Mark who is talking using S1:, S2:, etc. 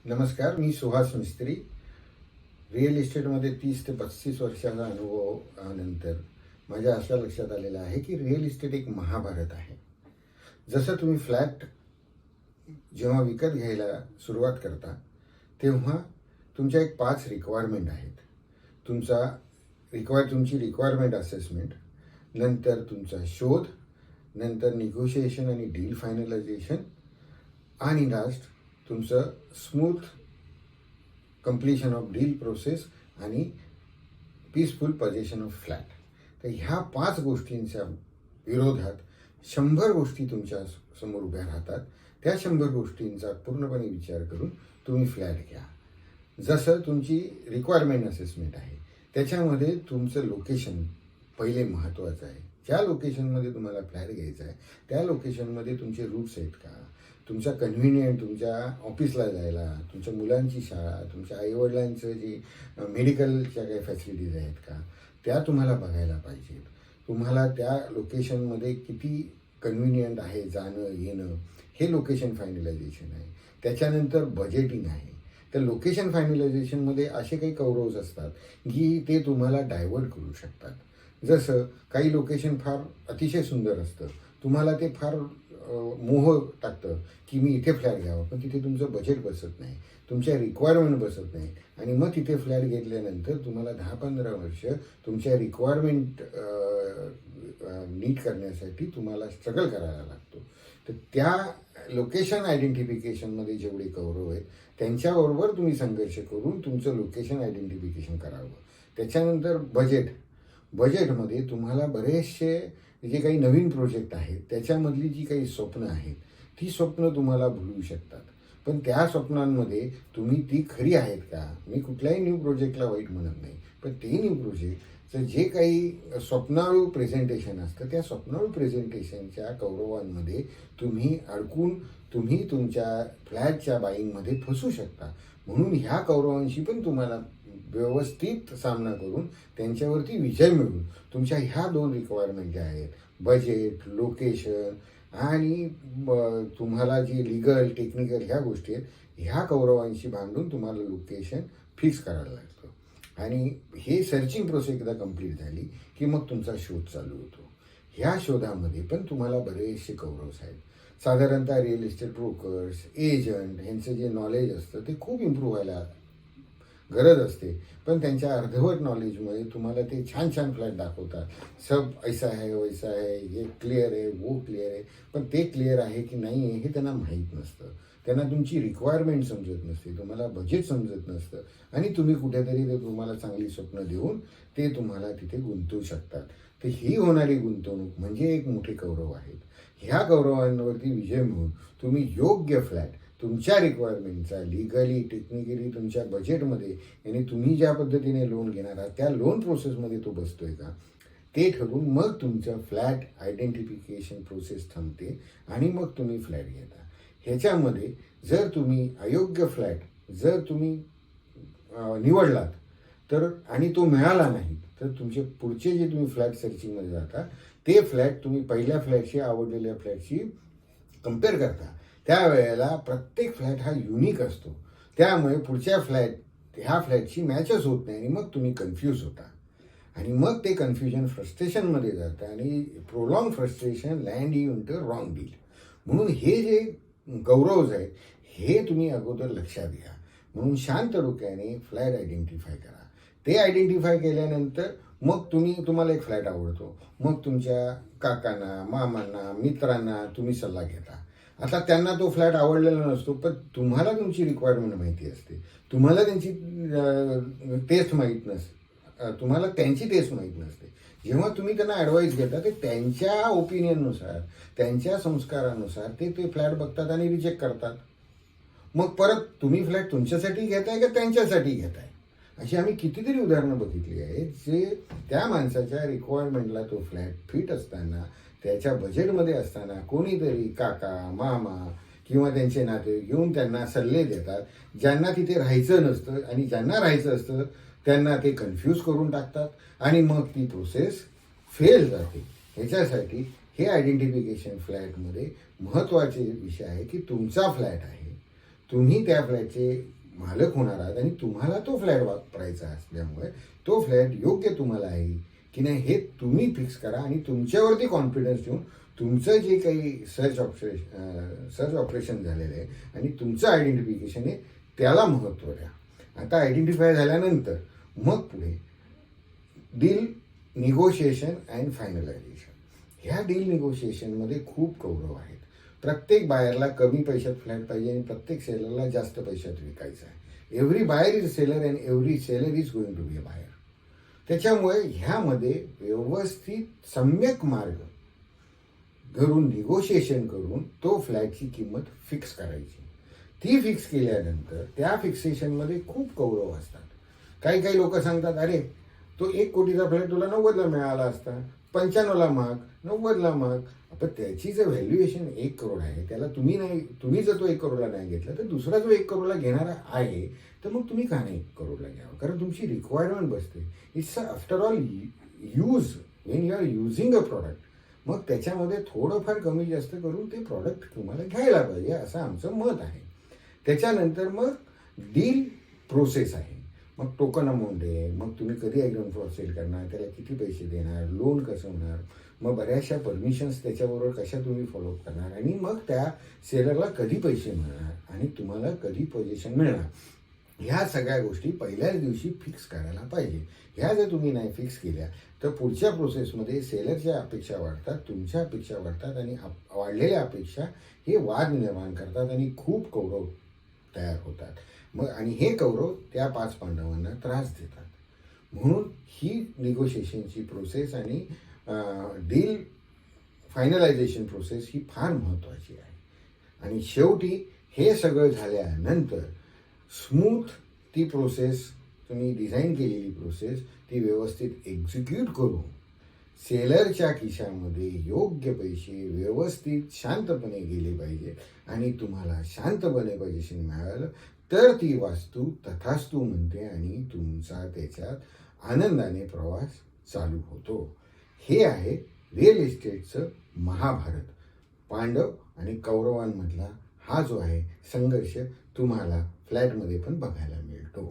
S1: नमस्कार, मी सुहास मिस्त्री. रिअल इस्टेटमध्ये 30 ते 35 वर्षाचा अनुभवानंतर माझ्या अशा लक्षात आलेलं आहे की रिअल इस्टेट एक महाभारत आहे. जसं तुम्ही फ्लॅट जेव्हा विकत घ्यायला सुरुवात करता तेव्हा तुमच्या एक 5 रिक्वायरमेंट आहेत. तुमची रिक्वायरमेंट असेसमेंट, नंतर तुमचा शोध, नंतर निगोशिएशन आणि डील फायनलायझेशन, आणि लास्ट तुमचं smooth completion of deal process आणि पीसफुल पोझिशन ऑफ फ्लॅट. तर ह्या 5 गोष्टींच्या विरोधात 100 गोष्टी तुमच्या समोर उभ्या राहतात. त्या 100 गोष्टींचा पूर्णपणे विचार करून तुम्ही फ्लॅट घ्या. जसं तुमची रिक्वायरमेंट असेसमेंट आहे, त्याच्यामध्ये तुमचं लोकेशन पहिले महत्त्वाचं आहे. ज्या लोकेशनमध्ये तुम्हाला फ्लॅट घ्यायचा आहे त्या लोकेशनमध्ये तुमचे रूट्स आहेत का, तुमचा कन्व्हिनियंट तुमच्या ऑफिसला जायला, तुमच्या मुलांची शाळा, तुमच्या आईवडिलांचं जी मेडिकलच्या काही फॅसिलिटीज आहेत का, त्या तुम्हाला बघायला पाहिजेत. तुम्हाला त्या लोकेशनमध्ये किती कन्व्हिनियंट आहे जाणं येणं, हे लोकेशन फायनलायझेशन आहे. त्याच्यानंतर बजेटिंग आहे. तर लोकेशन फायनलायझेशनमध्ये असे काही कौरव्स असतात की ते तुम्हाला डायव्हर्ट करू शकतात. जसं काही लोकेशन फार अतिशय सुंदर असतं, तुम्हाला ते फार मोह टाकतं की मी इथे फ्लॅट घ्यावं, पण तिथे तुमचं बजेट बसत नाही, तुमच्या रिक्वायरमेंट बसत नाही, आणि मग तिथे फ्लॅट घेतल्यानंतर तुम्हाला 10-15 वर्ष तुमच्या रिक्वायरमेंट नीट करण्यासाठी तुम्हाला स्ट्रगल करायला लागतो. तर त्या लोकेशन आयडेंटिफिकेशनमध्ये जेवढे कौरव आहेत त्यांच्याबरोबर तुम्ही संघर्ष करून तुमचं लोकेशन आयडेंटिफिकेशन करावं. त्याच्यानंतर बजेटमध्ये तुम्हाला बरेचसे जे काही नवीन प्रोजेक्ट आहेत त्याच्यामधली जी काही स्वप्न आहेत ती स्वप्न तुम्हाला भुलवू शकतात. पण त्या स्वप्नांमध्ये तुम्ही ती खरी आहेत का, मी कुठल्याही न्यू प्रोजेक्टला वाईट म्हणत नाही, पण ते न्यू प्रोजेक्टचं जे काही स्वप्नाळू प्रेझेंटेशन असतं त्या स्वप्नाळू प्रेझेंटेशनच्या कौरवांमध्ये तुम्ही अडकून तुम्ही तुमच्या फ्लॅटच्या बाईंगमध्ये फसू शकता. म्हणून ह्या कौरवांशी पण तुम्हाला व्यवस्थित सामना करून त्यांच्यावरती विजय मिळवून तुमच्या ह्या 2 रिक्वायरमेंट ज्या आहेत, बजेट, लोकेशन आणि तुम्हाला जी लिगल टेक्निकल ह्या गोष्टी आहेत, ह्या कौरवांशी भांडून तुम्हाला लोकेशन फिक्स करायला लागतं. आणि हे सर्चिंग प्रोसेस एकदा कंप्लीट झाली की मग तुमचा शोध चालू होतो. ह्या शोधामध्ये पण तुम्हाला बरेचसे कौरव्स आहेत. साधारणतः रिअल इस्टेट ब्रोकर्स, एजंट ह्यांचं जे नॉलेज असतं ते खूप इम्प्रूव्ह व्हायला गरज असते, पण त्यांच्या अर्धवट नॉलेजमुळे तुम्हाला ते छान छान फ्लॅट दाखवतात. सब ऐसा है वैसा है, ये क्लिअर आहे, वो क्लिअर आहे, पण ते क्लिअर आहे की नाही आहे हे त्यांना माहीत नसतं. त्यांना तुमची रिक्वायरमेंट समजत नसते, तुम्हाला बजेट समजत नसतं, आणि तुम्ही कुठेतरी ते तुम्हाला चांगली स्वप्न देऊन ते तुम्हाला तिथे गुंतवू शकतात. तर ही होणारी गुंतवणूक म्हणजे एक मोठे कौरव आहेत. ह्या कौरवांवरती विजय मिळवून तुम्ही योग्य फ्लॅट तुमच्या रिक्वायरमेंटचा लिगली टेक्निकली तुमच्या बजेटमध्ये आणि तुम्ही ज्या पद्धतीने लोन घेणार आहात त्या लोन प्रोसेसमध्ये तो बसतोय का ते ठरवून मग तुमचं फ्लॅट आयडेंटिफिकेशन प्रोसेस थांबते आणि मग तुम्ही फ्लॅट घेता. ह्याच्यामध्ये जर तुम्ही अयोग्य फ्लॅट जर तुम्ही निवडलात तर आणि तो मिळाला नाही तर तुमचे पुढचे जे तुम्ही फ्लॅट सर्चिंगमध्ये जाता ते फ्लॅट तुम्ही पहिल्या फ्लॅटशी आवडलेल्या फ्लॅटशी कम्पेअर करता. त्यावेळेला प्रत्येक फ्लॅट हा युनिक असतो, त्यामुळे पुढच्या ह्या फ्लॅटची मॅचच होत नाही आणि मग तुम्ही कन्फ्यूज होता आणि मग ते कन्फ्युजन फ्रस्ट्रेशनमध्ये जातं आणि prolong frustration land you in to wrong deal. म्हणून हे जे गौरव आहेत हे तुम्ही अगोदर लक्षात घ्या. म्हणून शांत डोक्याने फ्लॅट आयडेंटिफाय करा. ते आयडेंटिफाय केल्यानंतर मग तुम्हाला एक फ्लॅट आवडतो, मग तुमच्या काकांना, मामांना, मित्रांना तुम्ही सल्ला घेता. आता त्यांना तो फ्लॅट आवडलेला नसतो, पण तुम्हाला तुमची रिक्वायरमेंट माहिती असते, तुम्हाला त्यांची टेस्ट माहीत नसते, तुम्हाला त्यांची टेस्ट माहीत नसते. जेव्हा तुम्ही त्यांना ॲडवाईस घेता ते त्यांच्या ओपिनियननुसार त्यांच्या संस्कारानुसार ते फ्लॅट बघतात आणि रिजेक्ट करतात. मग परत तुम्ही फ्लॅट तुमच्यासाठी घेताय का त्यांच्यासाठी घेताय. अशी आम्ही कितीतरी उदाहरणं बघितली आहेत जे त्या माणसाच्या रिक्वायरमेंटला तो फ्लॅट फिट असताना त्याच्या बजेटमध्ये असताना कोणीतरी काका, मामा किंवा त्यांचे नाते घेऊन त्यांना सल्ले देतात, ज्यांना तिथे राहायचं नसतं आणि ज्यांना राहायचं असतं त्यांना ते कन्फ्यूज करून टाकतात आणि मग ती प्रोसेस फेल जाते. ह्याच्यासाठी हे आयडेंटिफिकेशन फ्लॅटमध्ये महत्त्वाचे विषय आहे की तुमचा फ्लॅट आहे, तुम्ही त्या फ्लॅटचे मालक होणार आहात आणि तुम्हाला तो फ्लॅट वापरायचा असल्यामुळे तो फ्लॅट योग्य तुम्हाला आहे की नाही हे तुम्ही फिक्स करा आणि तुमच्यावरती कॉन्फिडन्स ठेवून तुमचं जे काही सर्च ऑपरेशन झालेलं आहे आणि तुमचं आयडेंटिफिकेशन आहे त्याला महत्त्व द्या. आता आयडेंटिफाय झाल्यानंतर मग पुढे डील निगोशिएशन अँड फायनलायझेशन. ह्या डील निगोशिएशनमध्ये खूप कौरव आहेत. प्रत्येक बायरला कमी पैशात फ्लॅट पाहिजे आणि प्रत्येक सेलरला जास्त पैशात विकायचं आहे. Every buyer is seller and every seller is going to be a buyer. त्याच्यामुळे ह्यामध्ये व्यवस्थित सम्यक मार्ग घरून निगोशिएशन करून तो फ्लॅटची किंमत फिक्स करायची. ती फिक्स केल्यानंतर त्या फिक्सेशनमध्ये खूप कौरव असतात. काही काही लोक सांगतात अरे तो 1 कोटीचा फ्लॅट तुला 90ला मिळाला असता, 95ला माग, 90ला माग. पण त्याची जर व्हॅल्युएशन 1 करोड आहे त्याला तुम्ही जर तो 1 करोडला नाही घेतला तर दुसरा जो 1 करोडला घेणारा आहे तर मग तुम्ही का नाही 1 करोडला घ्यावं. कारण तुमची रिक्वायरमेंट बसते. It's after all use when you are using a product. मग त्याच्यामध्ये थोडंफार कमी जास्त करून ते प्रॉडक्ट तुम्हाला घ्यायला पाहिजे असं आमचं मत आहे. त्याच्यानंतर मग डील प्रोसेस आहे. मग टोकन अमाऊंट आहे, मग तुम्ही कधी ॲग्रीमेंट फॉर सेल करणार, त्याला किती पैसे देणार, लोन कसं होणार, मग बऱ्याचशा परमिशन्स त्याच्याबरोबर कशा तुम्ही फॉलोअप करणार आणि मग त्या सेलरला कधी पैसे मिळणार आणि तुम्हाला कधी पोझिशन मिळणार. ह्या सगळ्या गोष्टी पहिल्याच दिवशी फिक्स करायला पाहिजे. ह्या जर तुम्ही नाही फिक्स केल्या तर पुढच्या प्रोसेसमध्ये सेलरच्या अपेक्षा वाढतात, तुमच्या अपेक्षा वाढतात आणि वाढलेल्या अपेक्षा हे वाद निर्माण करतात आणि खूप कौरव तयार होतात. मग आणि हे कौरव त्या 5 पांडवांना त्रास देतात. म्हणून ही निगोशिएशनची प्रोसेस आणि डील फायनलायझेशन प्रोसेस ही फार महत्त्वाची आहे. आणि शेवटी हे सगळं झाल्यानंतर स्मूथ ती प्रोसेस तुम्ही डिझाईन केलेली प्रोसेस ती व्यवस्थित एक्झिक्यूट करून सेलरच्या खिशामध्ये योग्य पैसे व्यवस्थित शांतपणे गेले पाहिजे आणि तुम्हाला शांतपणे पैसे मिळालं तर ती वास्तू तथास्तू म्हणते आणि तुमचा त्याच्यात आनंदाने प्रवास चालू होतो. हे आहे रिअल इस्टेटचं महाभारत. पांडव आणि कौरवांमधला हा जो आहे संघर्ष तुम्हाला फ्लॅटमध्ये पण बघायला मिळतो.